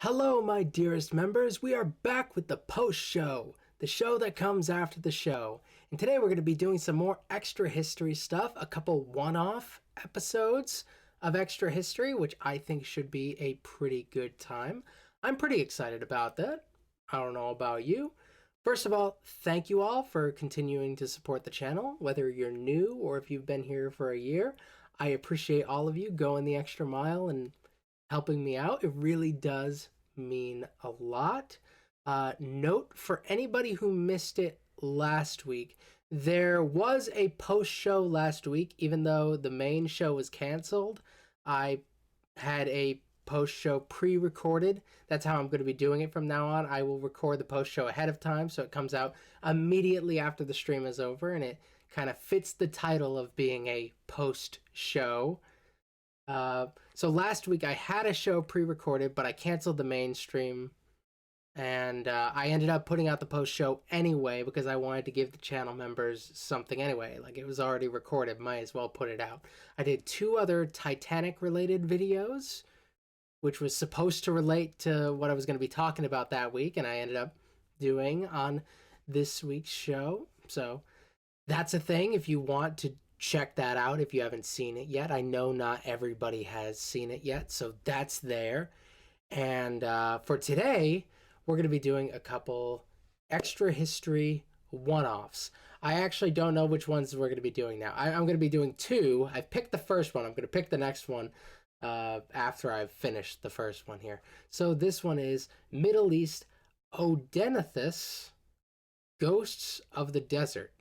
Hello, my dearest members. We are back with the post show, the show that comes after the show. And today we're going to be doing some more extra history stuff, a couple one off episodes of extra history, which I think should be a pretty good time. I'm pretty excited about that. I don't know about you. First of all, thank you all for continuing to support the channel, whether you're new or if you've been here for a year. I appreciate all of you going the extra mile and helping me out. It really does mean a lot. Note for anybody who missed it last week, there was a post show last week, even though the main show was canceled. I had a post show pre recorded. That's how I'm going to be doing it from now on. I will record the post show ahead of time so it comes out immediately after the stream is over, and it kind of fits the title of being a post show. So last week I had a show pre-recorded, but I canceled the main stream, and I ended up putting out the post show anyway because I wanted to give the channel members something anyway. Like, it was already recorded, might as well put it out. I did 2 other Titanic related videos, which was supposed to relate to what I was going to be talking about that week, and I ended up doing on this week's show. So that's a thing if you want to check that out if you haven't seen it yet. I know not everybody has seen it yet, so that's there. And for today, we're going to be doing a couple extra history one-offs. I actually don't know which ones we're going to be doing now. I'm going to be doing 2. I've picked the first one. I'm going to pick the next one after I've finished the first one here. So this one is Middle East Odenathus, Ghosts of the Desert.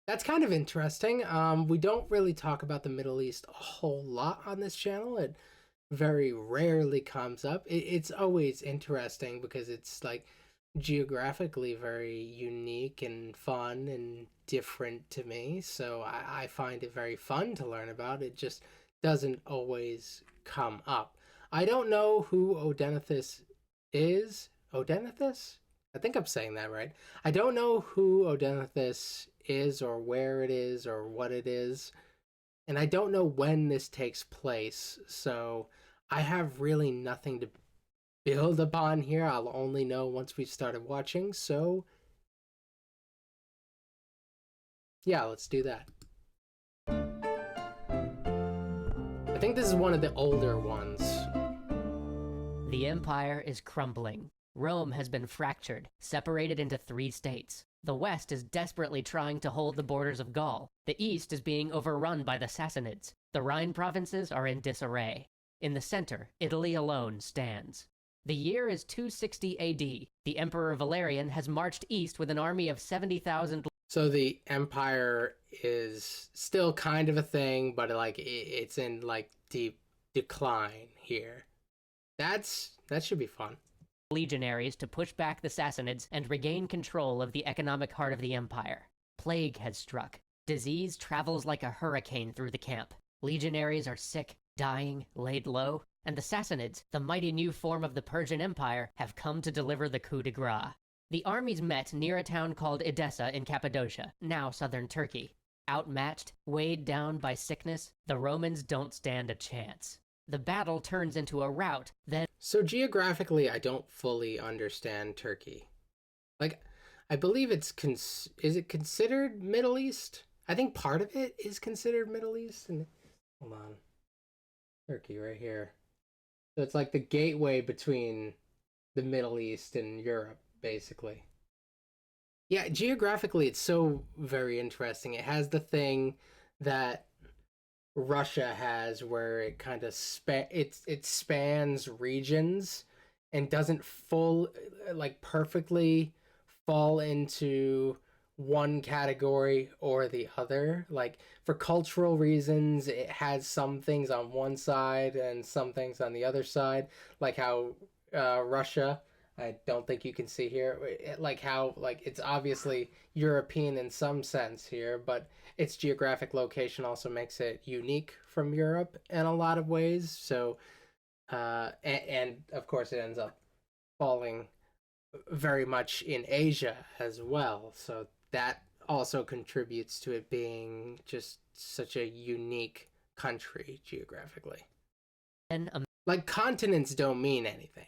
That's kind of interesting. We don't really talk about the Middle East a whole lot on this channel. It very rarely comes up. It's always interesting because it's like geographically very unique and fun and different to me. So I find it very fun to learn about. It just doesn't always come up. I don't know who Odenathus is. Odenathus? I think I'm saying that right. I don't know who Odenathus is or where it is or what it is. And I don't know when this takes place. So I have really nothing to build upon here. I'll only know once we've started watching. So yeah, let's do that. I think this is one of the older ones. The empire is crumbling. Rome has been fractured, separated into 3 states. The west is desperately trying to hold the borders of Gaul. The east is being overrun by the Sassanids. The Rhine provinces are in disarray. In the center, Italy alone stands. The year is 260 AD. The Emperor Valerian has marched east with an army of 70,000. So the empire is still kind of a thing, but like it's in like deep decline here. That should be fun. Legionaries to push back the Sassanids and regain control of the economic heart of the empire. Plague has struck. Disease travels like a hurricane through the camp. Legionaries are sick, dying, laid low, and the Sassanids, the mighty new form of the Persian Empire, have come to deliver the coup de grace. The armies met near a town called Edessa in Cappadocia, now southern Turkey. Outmatched, weighed down by sickness, the Romans don't stand a chance. The battle turns into a rout, then... So geographically, I don't fully understand Turkey. Like, I believe it's... is it considered Middle East? I think part of it is considered Middle East. And hold on. Turkey right here. So it's like the gateway between the Middle East and Europe, basically. Yeah, geographically, it's so very interesting. It has the thing that Russia has where it kind of it spans regions and doesn't perfectly fall into one category or the other. Like, for cultural reasons, it has some things on one side and some things on the other side, like how Russia, I don't think you can see here, like how it's obviously European in some sense here, but its geographic location also makes it unique from Europe in a lot of ways. So, and of course, it ends up falling very much in Asia as well. So that also contributes to it being just such a unique country geographically. A Like, continents don't mean anything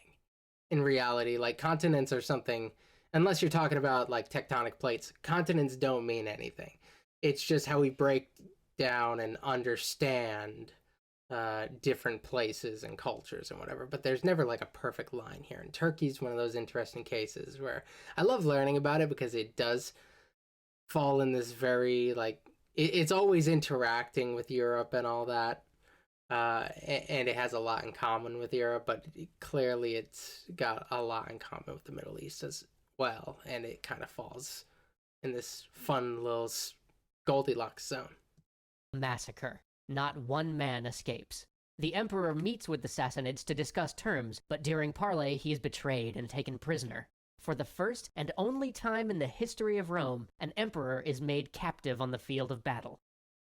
in reality. Like, continents are something, unless you're talking about like tectonic plates, continents don't mean anything. It's just how we break down and understand different places and cultures and whatever. But there's never like a perfect line here. And Turkey's one of those interesting cases where I love learning about it because it does fall in this very like it's always interacting with Europe and all that. And it has a lot in common with Europe, but clearly it's got a lot in common with the Middle East as well, and it kind of falls in this fun little Goldilocks zone. Massacre. Not one man escapes. The emperor meets with the Sassanids to discuss terms, but during parley he is betrayed and taken prisoner. For the first and only time in the history of Rome, an emperor is made captive on the field of battle.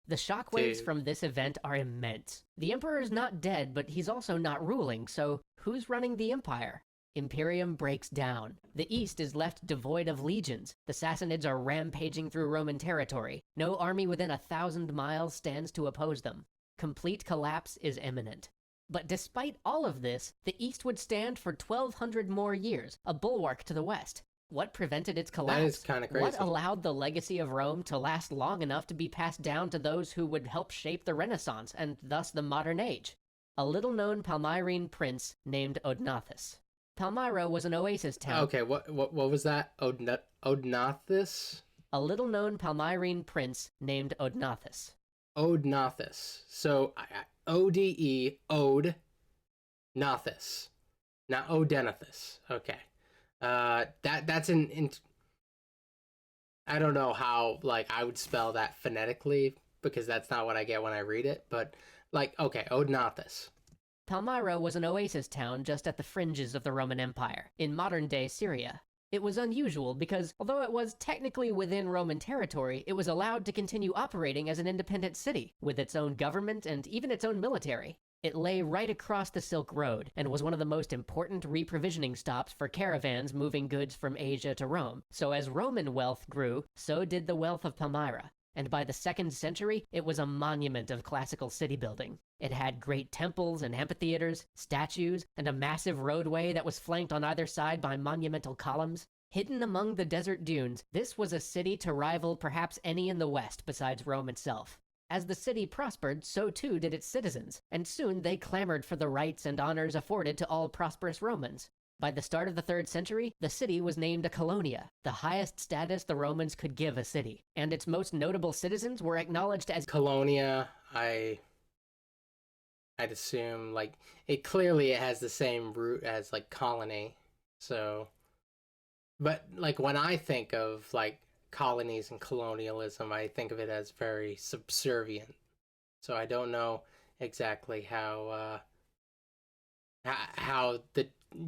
The shockwaves from this event are immense. The emperor is not dead, but he's also not ruling, so who's running the empire? Imperium breaks down. The east is left devoid of legions. The Sassanids are rampaging through Roman territory. No army within 1,000 miles stands to oppose them. Complete collapse is imminent. But despite all of this, the east would stand for 1,200 more years, a bulwark to the west. What prevented its collapse? That is kind of crazy. What allowed the legacy of Rome to last long enough to be passed down to those who would help shape the Renaissance and thus the modern age? A little-known Palmyrene prince named Odenathus. Palmyra was an oasis town. Okay, what was that? Odenathus? A little-known Palmyrene prince named Odenathus. Odenathus. So O-D-E, Ode, Nathus. Not Odenathus. Okay. That's I don't know how like I would spell that phonetically because that's not what I get when I read it, but like okay, Odenathus. Palmyra was an oasis town just at the fringes of the Roman Empire, in modern-day Syria. It was unusual because, although it was technically within Roman territory, it was allowed to continue operating as an independent city, with its own government and even its own military. It lay right across the Silk Road, and was one of the most important reprovisioning stops for caravans moving goods from Asia to Rome. So as Roman wealth grew, so did the wealth of Palmyra. And by the 2nd century, it was a monument of classical city building. It had great temples and amphitheaters, statues, and a massive roadway that was flanked on either side by monumental columns. Hidden among the desert dunes, this was a city to rival perhaps any in the West besides Rome itself. As the city prospered, so too did its citizens, and soon they clamored for the rights and honors afforded to all prosperous Romans. By the start of the 3rd century, the city was named a colonia, the highest status the Romans could give a city, and its most notable citizens were acknowledged as colonia. I'd assume like it has the same root as like colony. So, but like when I think of like colonies and colonialism, I think of it as very subservient. So I don't know exactly how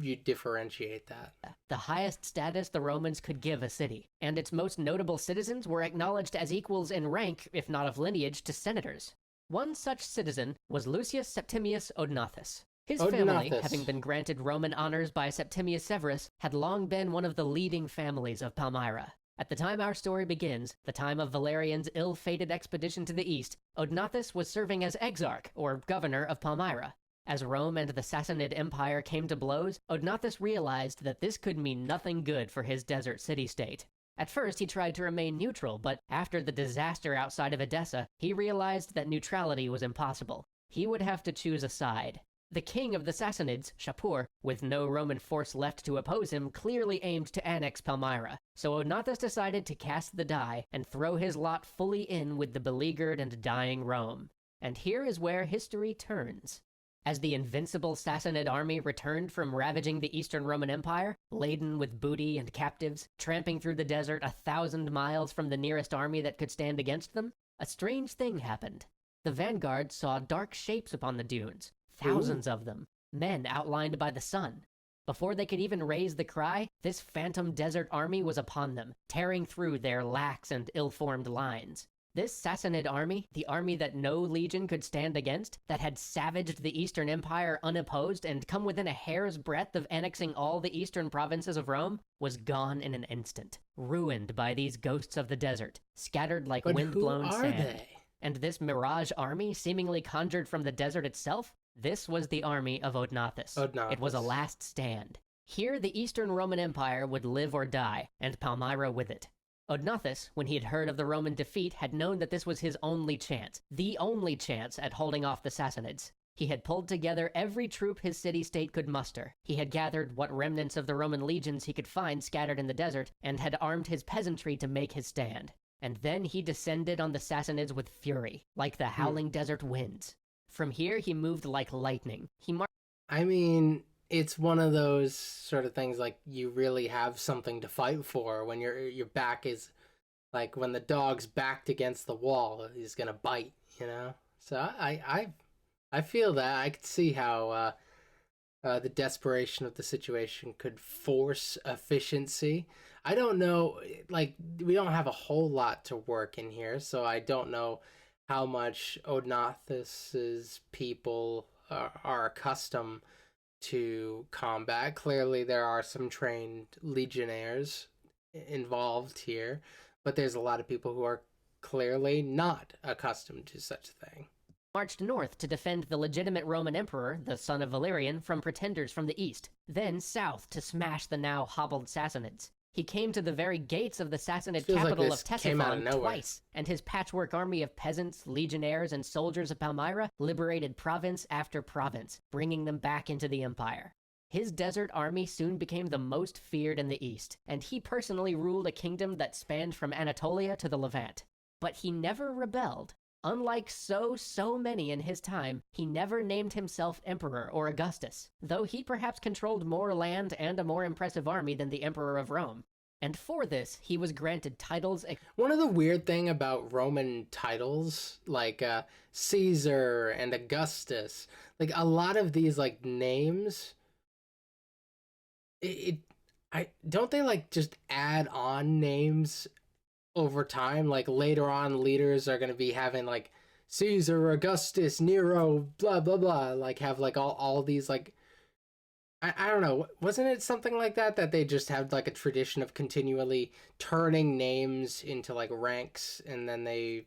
you differentiate that. The highest status the Romans could give a city, and its most notable citizens were acknowledged as equals in rank, if not of lineage, to senators. One such citizen was Lucius Septimius Odenathus. His family, having been granted Roman honors by Septimius Severus, had long been one of the leading families of Palmyra. At the time our story begins, the time of Valerian's ill-fated expedition to the east, Odenathus was serving as exarch, or governor, of Palmyra. As Rome and the Sassanid Empire came to blows, Odenathus realized that this could mean nothing good for his desert city-state. At first, he tried to remain neutral, but after the disaster outside of Edessa, he realized that neutrality was impossible. He would have to choose a side. The king of the Sassanids, Shapur, with no Roman force left to oppose him, clearly aimed to annex Palmyra. So Odenathus decided to cast the die and throw his lot fully in with the beleaguered and dying Rome. And here is where history turns. As the invincible Sassanid army returned from ravaging the Eastern Roman Empire, laden with booty and captives, tramping through the desert 1,000 miles from the nearest army that could stand against them, a strange thing happened. The vanguard saw dark shapes upon the dunes, thousands of them, men outlined by the sun. Before they could even raise the cry, this phantom desert army was upon them, tearing through their lax and ill-formed lines. This Sassanid army, the army that no legion could stand against, that had savaged the Eastern Empire unopposed and come within a hair's breadth of annexing all the eastern provinces of Rome, was gone in an instant, ruined by these ghosts of the desert, scattered like wind-blown sand. They? And this mirage army, seemingly conjured from the desert itself, This was the army of Odenathus. It was a Odenathus. last stand. Here, the Eastern Roman Empire would live or die, and Palmyra with it. Odenathus, when he had heard of the Roman defeat, had known that this was his only chance, the only chance at holding off the Sassanids. He had pulled together every troop his city-state could muster. He had gathered what remnants of the Roman legions he could find scattered in the desert, and had armed his peasantry to make his stand. And then he descended on the Sassanids with fury, like the howling desert winds. From here, he moved like lightning. I mean, it's one of those sort of things like you really have something to fight for when your back is like when the dog's backed against the wall, he's gonna bite, you know. So I feel that. I could see how the desperation of the situation could force efficiency. I don't know, like, we don't have a whole lot to work in here, so I don't know how much Odenathus's people are accustomed to combat. Clearly, there are some trained legionnaires involved here, but there's a lot of people who are clearly not accustomed to such a thing. Marched north to defend the legitimate Roman emperor, the son of Valerian, from pretenders from the east, then south to smash the now hobbled Sassanids. He came to the very gates of the Sassanid capital of Ctesiphon twice, and his patchwork army of peasants, legionnaires, and soldiers of Palmyra liberated province after province, bringing them back into the empire. His desert army soon became the most feared in the east, and he personally ruled a kingdom that spanned from Anatolia to the Levant. But he never rebelled. Unlike so many in his time, he never named himself emperor or Augustus, though he perhaps controlled more land and a more impressive army than the emperor of Rome. And for this, he was granted titles. One of the weird thing about Roman titles, like Caesar and Augustus, like a lot of these like names, I don't they like just add on names over time? Like later on, leaders are going to be having like Caesar, Augustus, Nero, blah blah blah, like have like all these like I don't know, wasn't it something like that they just had like a tradition of continually turning names into like ranks, and then they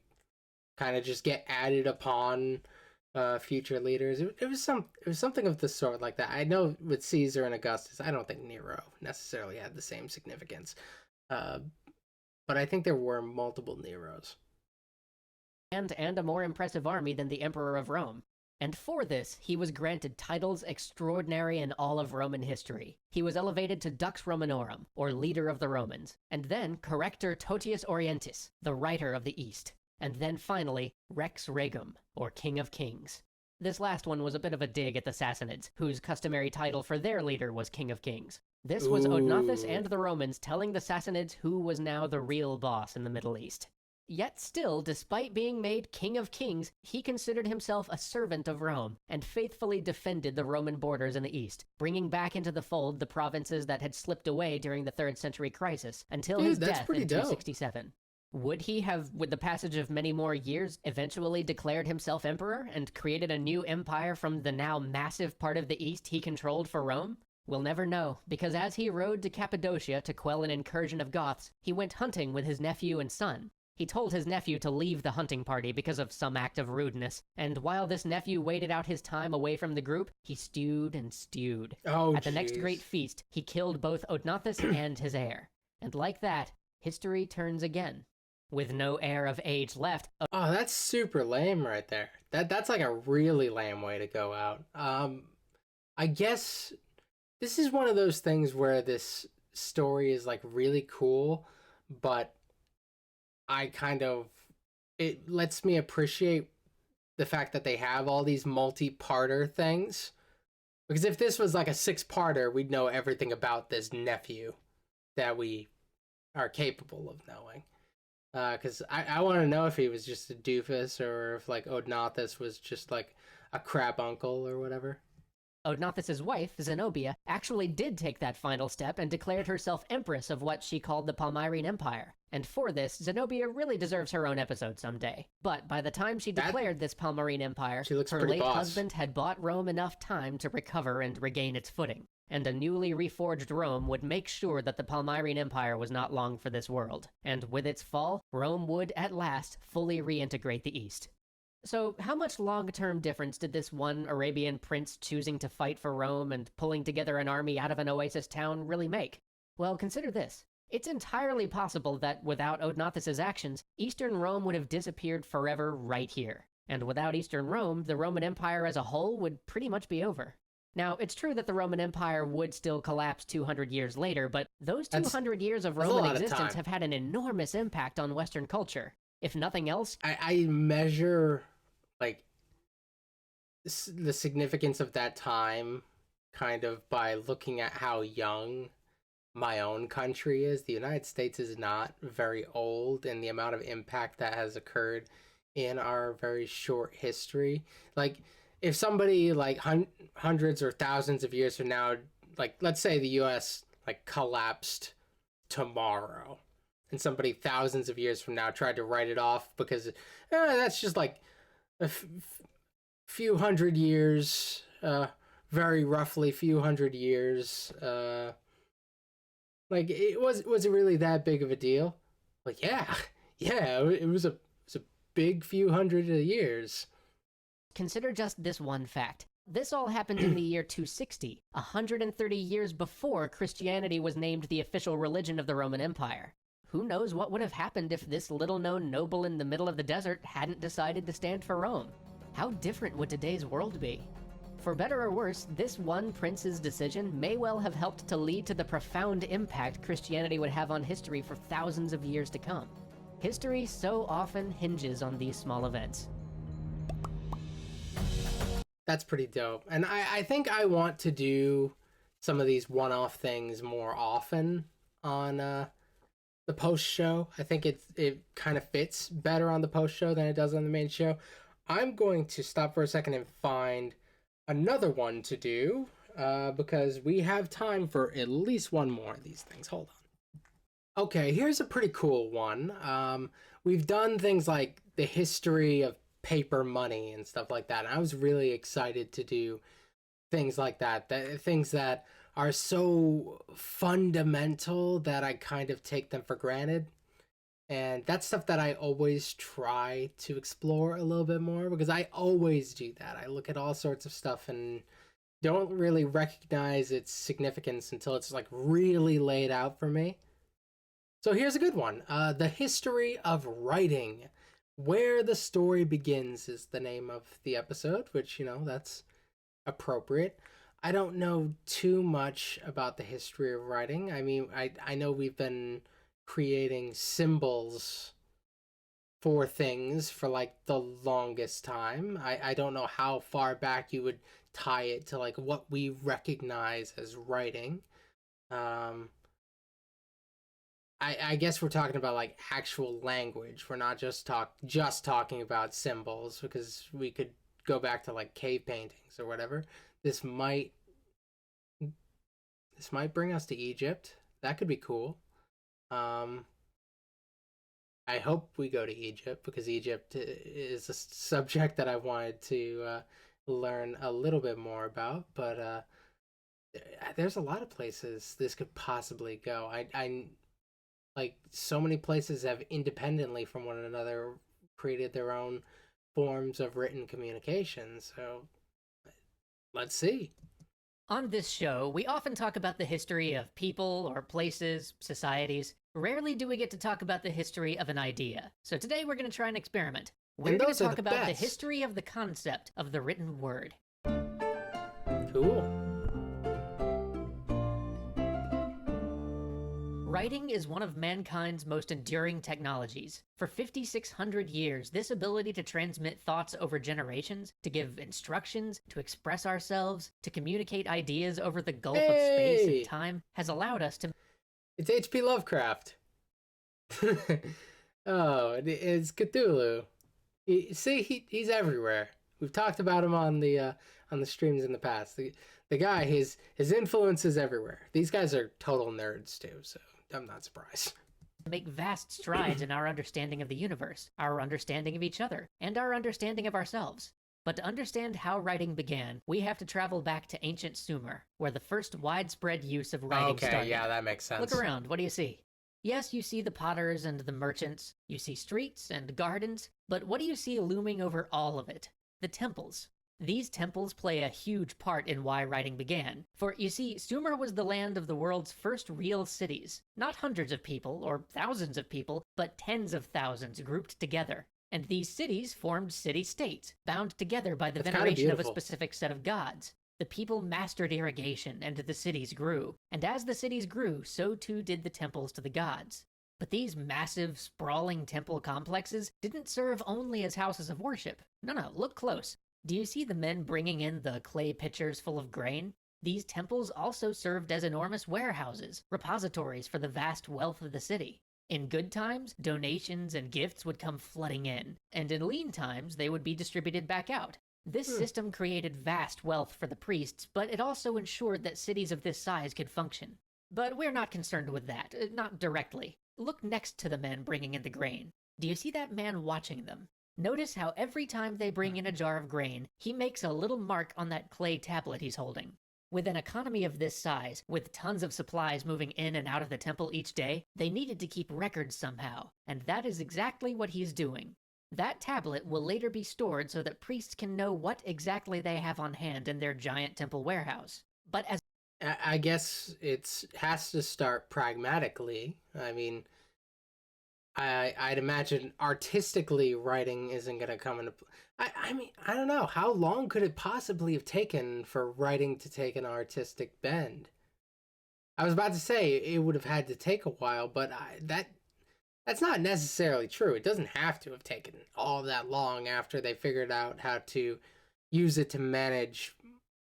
kind of just get added upon future leaders? It was something of the sort like that. I know with Caesar and Augustus, I don't think Nero necessarily had the same significance. But I think there were multiple Neros. And a more impressive army than the Emperor of Rome. And for this, he was granted titles extraordinary in all of Roman history. He was elevated to Dux Romanorum, or leader of the Romans, and then Corrector Totius Orientis, the writer of the East, and then finally Rex Regum, or King of Kings. This last one was a bit of a dig at the Sassanids, whose customary title for their leader was King of Kings. This was Odenathus and the Romans telling the Sassanids who was now the real boss in the Middle East. Yet still, despite being made King of Kings, he considered himself a servant of Rome, and faithfully defended the Roman borders in the east, bringing back into the fold the provinces that had slipped away during the 3rd century crisis, until his death in 267. Would he have, with the passage of many more years, eventually declared himself emperor, and created a new empire from the now massive part of the east he controlled for Rome? We'll never know, because as he rode to Cappadocia to quell an incursion of Goths, he went hunting with his nephew and son. He told his nephew to leave the hunting party because of some act of rudeness, and while this nephew waited out his time away from the group, he stewed and stewed. At the next great feast, he killed both Odenathus and his heir. And like that, history turns again. With no heir of age left... Oh, that's super lame right there. That's like a really lame way to go out. I guess this is one of those things where this story is like really cool, but it lets me appreciate the fact that they have all these multi-parter things. Because if this was like a 6-parter, we'd know everything about this nephew that we are capable of knowing. Because I want to know if he was just a doofus, or if like Odenathus was just like a crap uncle or whatever. Odenathus' wife, Zenobia, actually did take that final step and declared herself empress of what she called the Palmyrene Empire. And for this, Zenobia really deserves her own episode someday. But by the time she declared this Palmyrene Empire, her late husband had bought Rome enough time to recover and regain its footing. And a newly reforged Rome would make sure that the Palmyrene Empire was not long for this world. And with its fall, Rome would, at last, fully reintegrate the East. So, how much long-term difference did this one Arabian prince choosing to fight for Rome and pulling together an army out of an oasis town really make? Well, consider this. It's entirely possible that without Odenathus' actions, Eastern Rome would have disappeared forever right here. And without Eastern Rome, the Roman Empire as a whole would pretty much be over. Now, it's true that the Roman Empire would still collapse 200 years later, but those 200 years of Roman existence have had an enormous impact on Western culture. If nothing else, I measure like the significance of that time kind of by looking at how young my own country is. The United States is not very old, and the amount of impact that has occurred in our very short history. Like, if somebody like hundreds or thousands of years from now, like let's say the US like collapsed tomorrow, and somebody thousands of years from now tried to write it off because that's just like a few hundred years, very roughly few hundred years, like was it really that big of a deal? Like, yeah, it was a big few hundred years. consider just this one fact. This all happened in the year 260, 130 years before Christianity was named the official religion of the Roman Empire. Who knows what would have happened if this little-known noble in the middle of the desert hadn't decided to stand for Rome? How different would today's world be? For better or worse, this one prince's decision may well have helped to lead to the profound impact Christianity would have on history for thousands of years to come. History so often hinges on these small events. That's pretty dope. And I think I want to do some of these one-off things more often on the post show. I think it kind of fits better on the post show than it does on the main show. I'm going to stop for a second and find another one to do because we have time for at least one more of these things. Hold on. Okay, here's a pretty cool one. We've done things like the history of paper money and stuff like that. And I was really excited to do things like that, things that are so fundamental that I kind of take them for granted. And that's stuff that I always try to explore a little bit more because I always do that. I look at all sorts of stuff and don't really recognize its significance until it's like really laid out for me. So here's a good one. The History of Writing. Where the Story Begins is the name of the episode, which, that's appropriate. I don't know too much about the history of writing. I mean, I know we've been creating symbols for things for like the longest time. I don't know how far back you would tie it to like what we recognize as writing. I guess we're talking about like actual language. We're not just talking about symbols because we could go back to like cave paintings or whatever. This might bring us to Egypt. That could be cool. I hope we go to Egypt because Egypt is a subject that I wanted to learn a little bit more about. But there's a lot of places this could possibly go. I like so many places have independently from one another created their own forms of written communication. So let's see. On this show, we often talk about the history of people or places, societies. Rarely do we get to talk about the history of an idea. So today we're going to try an experiment. We're going to talk about the history of the concept of the written word. Cool. Writing is one of mankind's most enduring technologies. For 5,600 years, this ability to transmit thoughts over generations, to give instructions, to express ourselves, to communicate ideas over the gulf of space and time, has allowed us to... It's H.P. Lovecraft. Oh, it's Cthulhu. He's everywhere. We've talked about him on the streams in the past. The guy, his influence is everywhere. These guys are total nerds too, so I'm not surprised. Make vast strides in our understanding of the universe, our understanding of each other, and our understanding of ourselves. But to understand how writing began, we have to travel back to ancient Sumer, where the first widespread use of writing started. Yeah, that makes sense. Look around, what do you see? Yes, you see the potters and the merchants, you see streets and gardens, but what do you see looming over all of it? The temples. These temples play a huge part in why writing began. For you see, Sumer was the land of the world's first real cities. Not hundreds of people or thousands of people, but tens of thousands grouped together. And these cities formed city-states, bound together by the That's kinda veneration of a beautiful. specific set of gods. The people mastered irrigation, and the cities grew. And as the cities grew, so too did the temples to the gods. But these massive, sprawling temple complexes didn't serve only as houses of worship. No, look close. Do you see the men bringing in the clay pitchers full of grain? These temples also served as enormous warehouses, repositories for the vast wealth of the city. In good times, donations and gifts would come flooding in, and in lean times, they would be distributed back out. This system created vast wealth for the priests, but it also ensured that cities of this size could function. But we're not concerned with that, not directly. Look next to the men bringing in the grain. Do you see that man watching them? Notice how every time they bring in a jar of grain, he makes a little mark on that clay tablet he's holding. With an economy of this size, with tons of supplies moving in and out of the temple each day, they needed to keep records somehow, and that is exactly what he's doing. That tablet will later be stored so that priests can know what exactly they have on hand in their giant temple warehouse. But as I guess it has to start pragmatically. I mean, I'd imagine artistically writing isn't going to come into. I mean, I don't know. How long could it possibly have taken for writing to take an artistic bend? I was about to say it would have had to take a while, but that's not necessarily true. It doesn't have to have taken all that long after they figured out how to use it to manage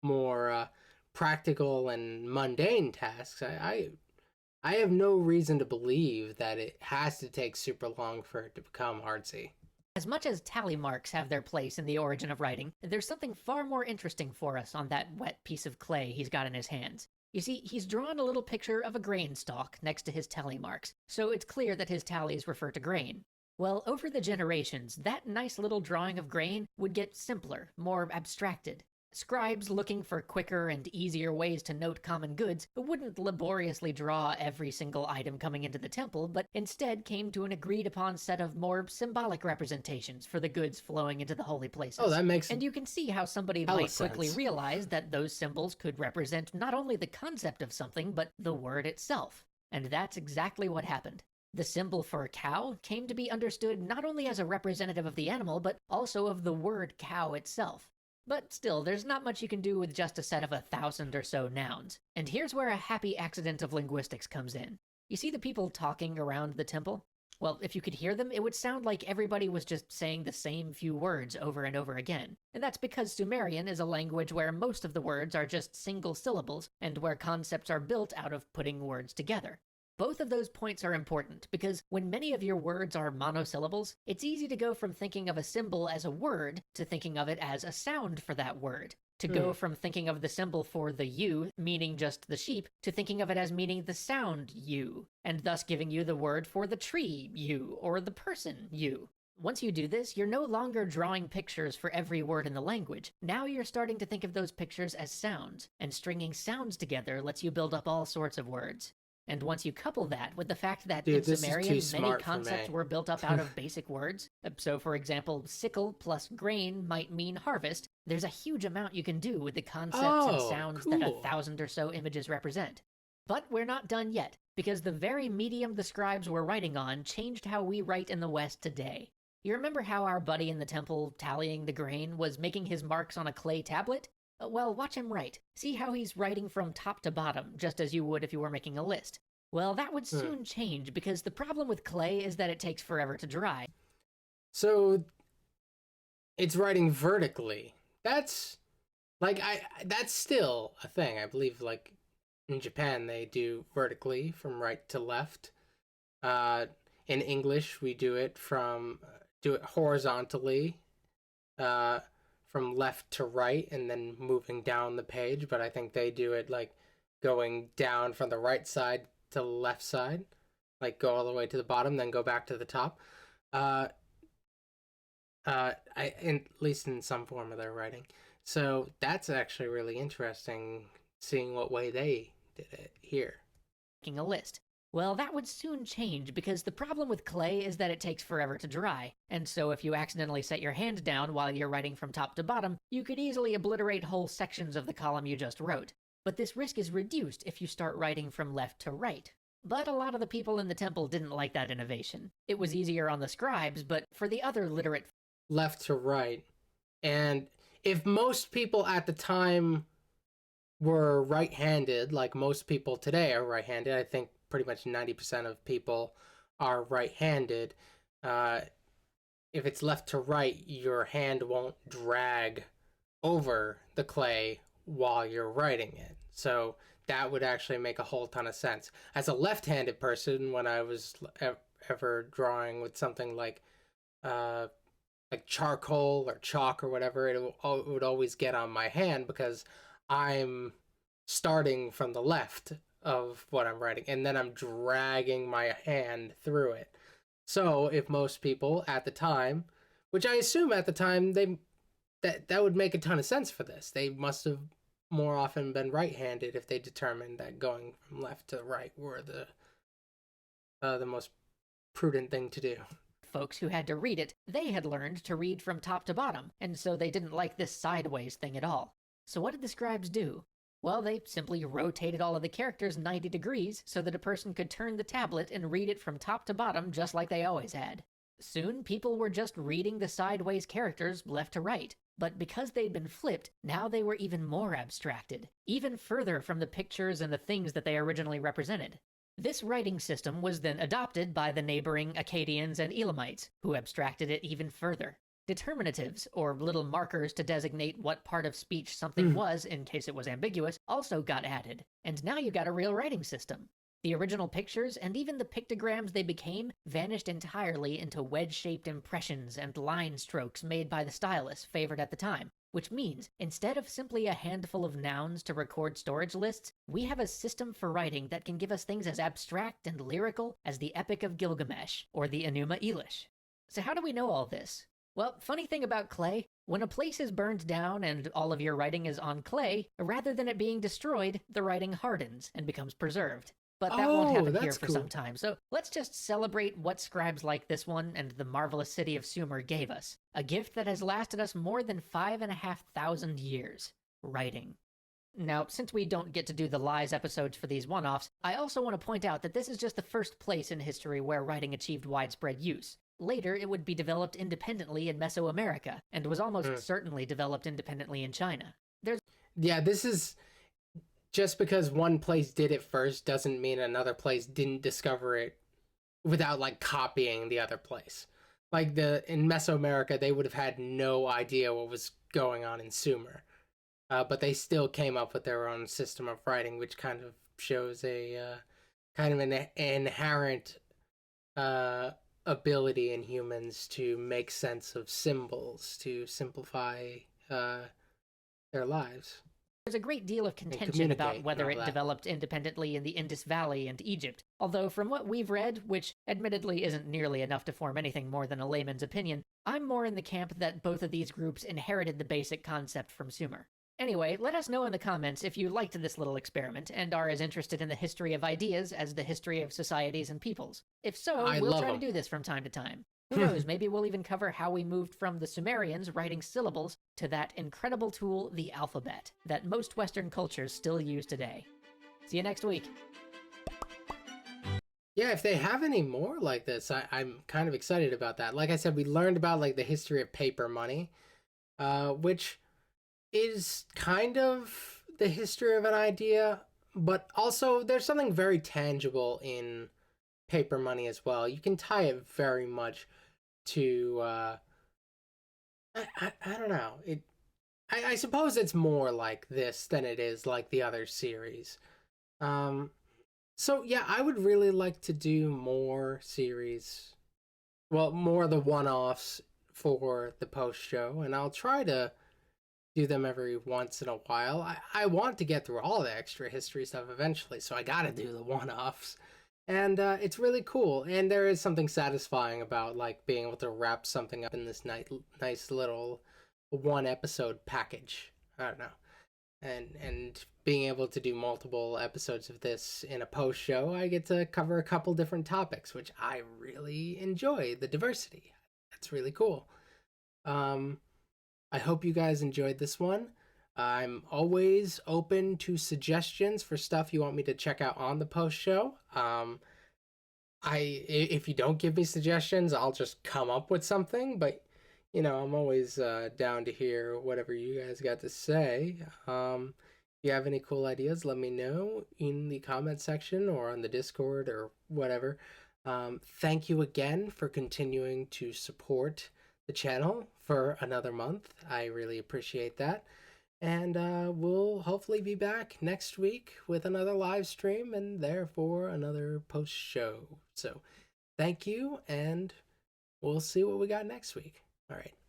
more practical and mundane tasks. I have no reason to believe that it has to take super long for it to become artsy. As much as tally marks have their place in the origin of writing, there's something far more interesting for us on that wet piece of clay he's got in his hands. You see, he's drawn a little picture of a grain stalk next to his tally marks, so it's clear that his tallies refer to grain. Well, over the generations, that nice little drawing of grain would get simpler, more abstracted. Scribes looking for quicker and easier ways to note common goods wouldn't laboriously draw every single item coming into the temple, but instead came to an agreed-upon set of more symbolic representations for the goods flowing into the holy places. Oh, that makes And you can see how somebody hella might quickly sense. realize that those symbols could represent not only the concept of something, but the word itself. And that's exactly what happened. The symbol for cow came to be understood not only as a representative of the animal, but also of the word cow itself. But still, there's not much you can do with just a set of 1,000 or so nouns. And here's where a happy accident of linguistics comes in. You see the people talking around the temple? Well, if you could hear them, it would sound like everybody was just saying the same few words over and over again. And that's because Sumerian is a language where most of the words are just single syllables, and where concepts are built out of putting words together. Both of those points are important, because when many of your words are monosyllables, it's easy to go from thinking of a symbol as a word to thinking of it as a sound for that word. To go from thinking of the symbol for the U, meaning just the sheep, to thinking of it as meaning the sound U, and thus giving you the word for the tree U, or the person U. Once you do this, you're no longer drawing pictures for every word in the language. Now you're starting to think of those pictures as sounds, and stringing sounds together lets you build up all sorts of words. And once you couple that with the fact that Dude, in this is Sumerian, too many smart for concepts me. were built up out of basic words, so for example, sickle plus grain might mean harvest, there's a huge amount you can do with the concepts and Oh, sounds that cool. 1,000 or so images represent. But we're not done yet, because the very medium the scribes were writing on changed how we write in the West today. You remember how our buddy in the temple tallying the grain was making his marks on a clay tablet? Well, watch him write. See how he's writing from top to bottom, just as you would if you were making a list. Well, that would soon change, because the problem with clay is that it takes forever to dry. So it's writing vertically. That's like that's still a thing. I believe like in Japan they do vertically from right to left. In English we do it horizontally, from left to right and then moving down the page, but I think they do it like going down from the right side to the left side, like go all the way to the bottom, then go back to the top. At least in some form of their writing. So that's actually really interesting, seeing what way they did it here. Making a list. Well, that would soon change because the problem with clay is that it takes forever to dry, and so if you accidentally set your hand down while you're writing from top to bottom, you could easily obliterate whole sections of the column you just wrote. But this risk is reduced if you start writing from left to right. But a lot of the people in the temple didn't like that innovation. It was easier on the scribes, but for the other literate Left to right. And if most people at the time were right-handed, like most people today are right-handed, I think pretty much 90% of people are right-handed. Uh, if it's left to right, your hand won't drag over the clay while you're writing it. So that would actually make a whole ton of sense. As a left-handed person, when I was ever drawing with something uh, like charcoal or chalk or whatever, it would always get on my hand because I'm starting from the left of what I'm writing, and then I'm dragging my hand through it. So if most people at the time, which I assume at the time that would make a ton of sense for this, they must have more often been right-handed if they determined that going from left to right were the most prudent thing to do. folks who had to read it, they had learned to read from top to bottom, and so they didn't like this sideways thing at all. So what did the scribes do? Well, they simply rotated all of the characters 90 degrees so that a person could turn the tablet and read it from top to bottom just like they always had. Soon, people were just reading the sideways characters left to right. But because they'd been flipped, now they were even more abstracted, even further from the pictures and the things that they originally represented. This writing system was then adopted by the neighboring Akkadians and Elamites, who abstracted it even further. Determinatives, or little markers to designate what part of speech something was in case it was ambiguous, also got added, and now you got a real writing system. The original pictures, and even the pictograms they became, vanished entirely into wedge-shaped impressions and line strokes made by the stylus favored at the time, which means, instead of simply a handful of nouns to record storage lists, we have a system for writing that can give us things as abstract and lyrical as the Epic of Gilgamesh, or the Enuma Elish. So how do we know all this? Well, funny thing about clay, when a place is burned down and all of your writing is on clay, rather than it being destroyed, the writing hardens and becomes preserved. But that won't happen here for some time, so let's just celebrate what scribes like this one and the marvelous city of Sumer gave us. A gift that has lasted us more than 5,500 years. Writing. Now, since we don't get to do the lies episodes for these one-offs, I also want to point out that this is just the first place in history where writing achieved widespread use. Later, it would be developed independently in Mesoamerica, and was almost certainly developed independently in China. This is... Just because one place did it first doesn't mean another place didn't discover it without, like, copying the other place. Like, in Mesoamerica, they would have had no idea what was going on in Sumer. But they still came up with their own system of writing, which kind of shows a kind of an inherent ability in humans to make sense of symbols, to simplify their lives. There's a great deal of contention about whether it developed independently in the Indus Valley and Egypt, although from what we've read, which admittedly isn't nearly enough to form anything more than a layman's opinion, I'm more in the camp that both of these groups inherited the basic concept from Sumer. Anyway, let us know in the comments if you liked this little experiment and are as interested in the history of ideas as the history of societies and peoples. If so, we'll try to do this from time to time. Who knows, maybe we'll even cover how we moved from the Sumerians writing syllables to that incredible tool, the alphabet, that most Western cultures still use today. See you next week. Yeah, if they have any more like this, I'm kind of excited about that. Like I said, we learned about, like, the history of paper money, which is kind of the history of an idea, but also there's something very tangible in paper money as well. You can tie it very much to I don't know, I suppose it's more like this than it is like the other series. So yeah, I would really like to do more series, well, more of the one-offs for the post show, and I'll try to do them every once in a while. I want to get through all the extra history stuff eventually, so I gotta do the one-offs. And it's really cool, and there is something satisfying about, like, being able to wrap something up in this nice little one-episode package. I don't know. and being able to do multiple episodes of this in a post show, I get to cover a couple different topics, which I really enjoy. The diversity, that's really cool. Um, I hope you guys enjoyed this one. I'm always open to suggestions for stuff you want me to check out on the post show. If you don't give me suggestions, I'll just come up with something. But I'm always down to hear whatever you guys got to say. If you have any cool ideas, let me know in the comment section or on the Discord or whatever. Thank you again for continuing to support the channel for another month. I really appreciate that. And we'll hopefully be back next week with another live stream and therefore another post show. So thank you, and we'll see what we got next week. All right.